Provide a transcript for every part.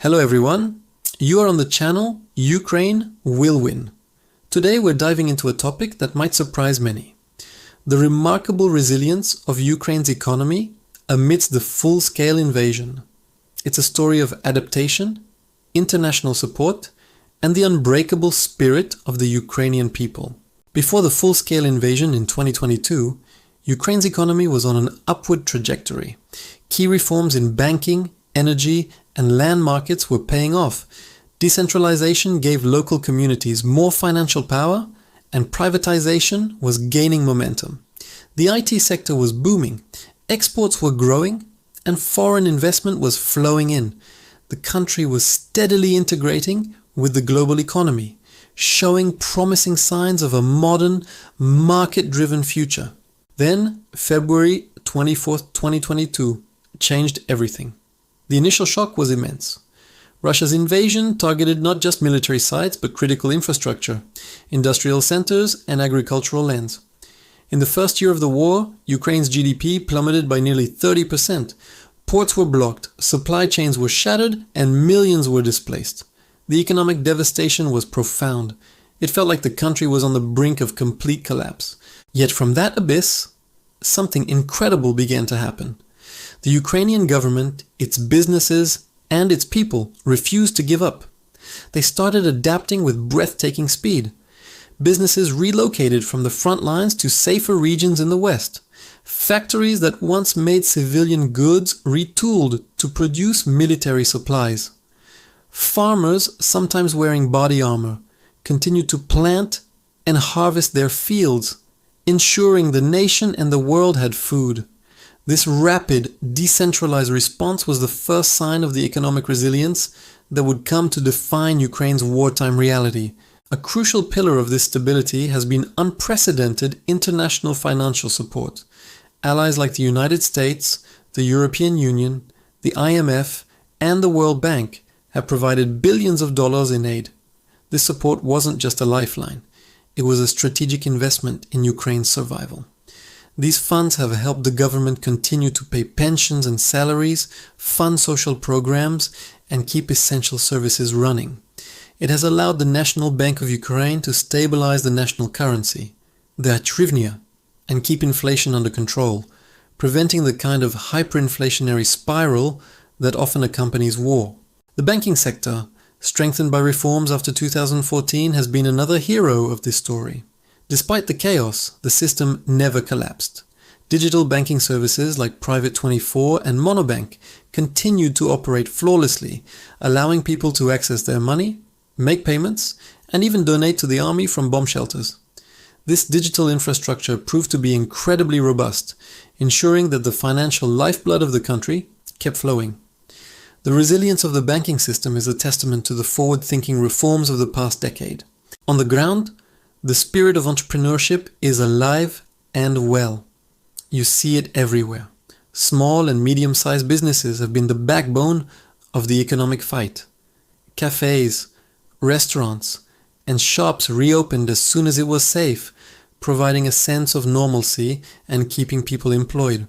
Hello everyone, you are on the channel Ukraine Will Win. Today we're diving into a topic that might surprise many. The remarkable resilience of Ukraine's economy amidst the full-scale invasion. It's a story of adaptation, international support, and the unbreakable spirit of the Ukrainian people. Before the full-scale invasion in 2022, Ukraine's economy was on an upward trajectory. Key reforms in banking, energy, and land markets were paying off. Decentralization gave local communities more financial power, and privatization was gaining momentum. The IT sector was booming, exports were growing, and foreign investment was flowing in. The country was steadily integrating with the global economy, showing promising signs of a modern, market-driven future. Then, February 24th, 2022, changed everything. The initial shock was immense. Russia's invasion targeted not just military sites but critical infrastructure, industrial centers, and agricultural lands. In the first year of the war, Ukraine's GDP plummeted by nearly 30%. Ports were blocked, supply chains were shattered, and millions were displaced. The economic devastation was profound. It felt like the country was on the brink of complete collapse. Yet from that abyss, something incredible began to happen. The Ukrainian government, its businesses, and its people refused to give up. They started adapting with breathtaking speed. Businesses relocated from the front lines to safer regions in the west. Factories that once made civilian goods retooled to produce military supplies. Farmers, sometimes wearing body armor, continued to plant and harvest their fields, ensuring the nation and the world had food. This rapid, decentralized response was the first sign of the economic resilience that would come to define Ukraine's wartime reality. A crucial pillar of this stability has been unprecedented international financial support. Allies like the United States, the European Union, the IMF, and the World Bank have provided billions of dollars in aid. This support wasn't just a lifeline. It was a strategic investment in Ukraine's survival. These funds have helped the government continue to pay pensions and salaries, fund social programs, and keep essential services running. It has allowed the National Bank of Ukraine to stabilize the national currency, the hryvnia, and keep inflation under control, preventing the kind of hyperinflationary spiral that often accompanies war. The banking sector, strengthened by reforms after 2014, has been another hero of this story. Despite the chaos, the system never collapsed. Digital banking services like Private24 and Monobank continued to operate flawlessly, allowing people to access their money, make payments, and even donate to the army from bomb shelters. This digital infrastructure proved to be incredibly robust, ensuring that the financial lifeblood of the country kept flowing. The resilience of the banking system is a testament to the forward-thinking reforms of the past decade. On the ground, the spirit of entrepreneurship is alive and well. You see it everywhere. Small and medium-sized businesses have been the backbone of the economic fight. Cafes, restaurants, and shops reopened as soon as it was safe, providing a sense of normalcy and keeping people employed.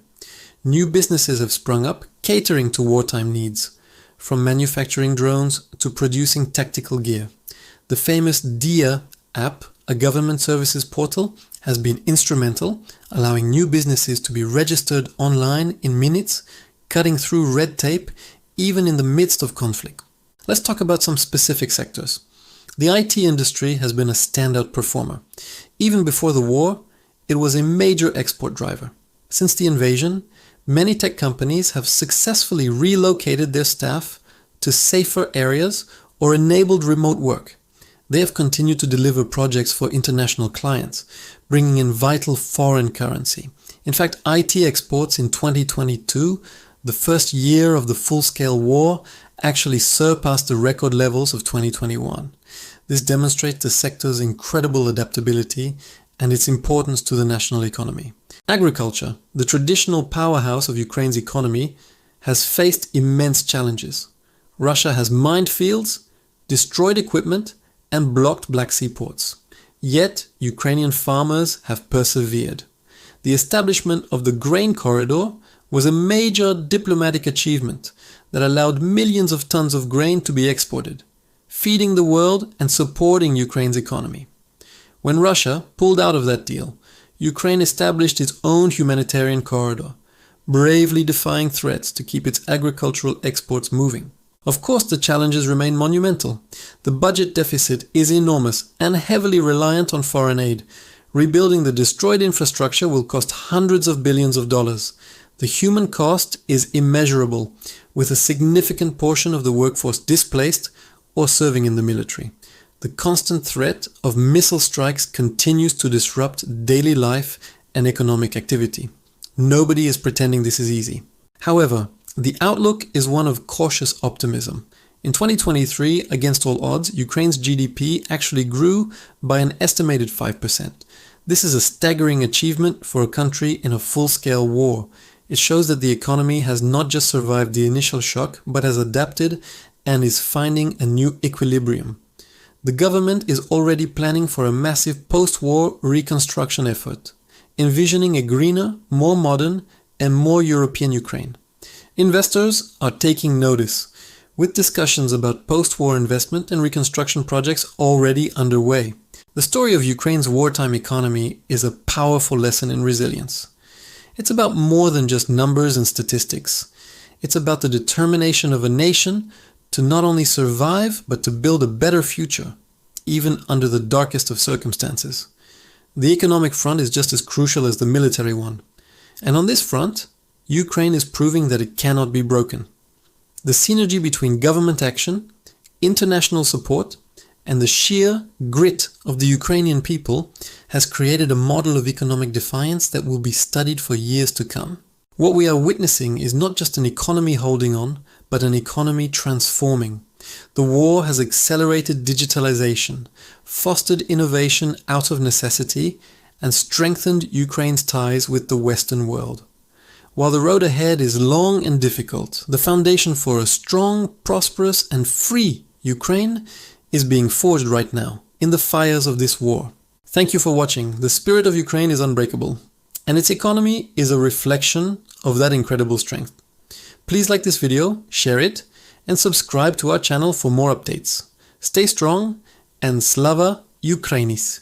New businesses have sprung up, catering to wartime needs, from manufacturing drones to producing tactical gear. The famous DIA app, a government services portal, has been instrumental, allowing new businesses to be registered online in minutes, cutting through red tape, even in the midst of conflict. Let's talk about some specific sectors. The IT industry has been a standout performer. Even before the war, it was a major export driver. Since the invasion, many tech companies have successfully relocated their staff to safer areas or enabled remote work. They have continued to deliver projects for international clients, bringing in vital foreign currency. In fact, IT exports in 2022, the first year of the full-scale war, actually surpassed the record levels of 2021. This demonstrates the sector's incredible adaptability and its importance to the national economy. Agriculture, the traditional powerhouse of Ukraine's economy, has faced immense challenges. Russia has mined fields, destroyed equipment, and blocked Black Sea ports. Yet, Ukrainian farmers have persevered. The establishment of the grain corridor was a major diplomatic achievement that allowed millions of tons of grain to be exported, feeding the world and supporting Ukraine's economy. When Russia pulled out of that deal, Ukraine established its own humanitarian corridor, bravely defying threats to keep its agricultural exports moving. Of course, the challenges remain monumental. The budget deficit is enormous and heavily reliant on foreign aid. Rebuilding the destroyed infrastructure will cost hundreds of billions of dollars. The human cost is immeasurable, with a significant portion of the workforce displaced or serving in the military. The constant threat of missile strikes continues to disrupt daily life and economic activity. Nobody is pretending this is easy. However, the outlook is one of cautious optimism. In 2023, against all odds, Ukraine's GDP actually grew by an estimated 5%. This is a staggering achievement for a country in a full-scale war. It shows that the economy has not just survived the initial shock, but has adapted and is finding a new equilibrium. The government is already planning for a massive post-war reconstruction effort, envisioning a greener, more modern, and more European Ukraine. Investors are taking notice, with discussions about post-war investment and reconstruction projects already underway. The story of Ukraine's wartime economy is a powerful lesson in resilience. It's about more than just numbers and statistics. It's about the determination of a nation to not only survive, but to build a better future, even under the darkest of circumstances. The economic front is just as crucial as the military one. And on this front, Ukraine is proving that it cannot be broken. The synergy between government action, international support, and the sheer grit of the Ukrainian people has created a model of economic defiance that will be studied for years to come. What we are witnessing is not just an economy holding on, but an economy transforming. The war has accelerated digitalization, fostered innovation out of necessity, and strengthened Ukraine's ties with the Western world. While the road ahead is long and difficult, the foundation for a strong, prosperous, and free Ukraine is being forged right now, in the fires of this war. Thank you for watching. The spirit of Ukraine is unbreakable, and its economy is a reflection of that incredible strength. Please like this video, share it, and subscribe to our channel for more updates. Stay strong, and Slava Ukrainis!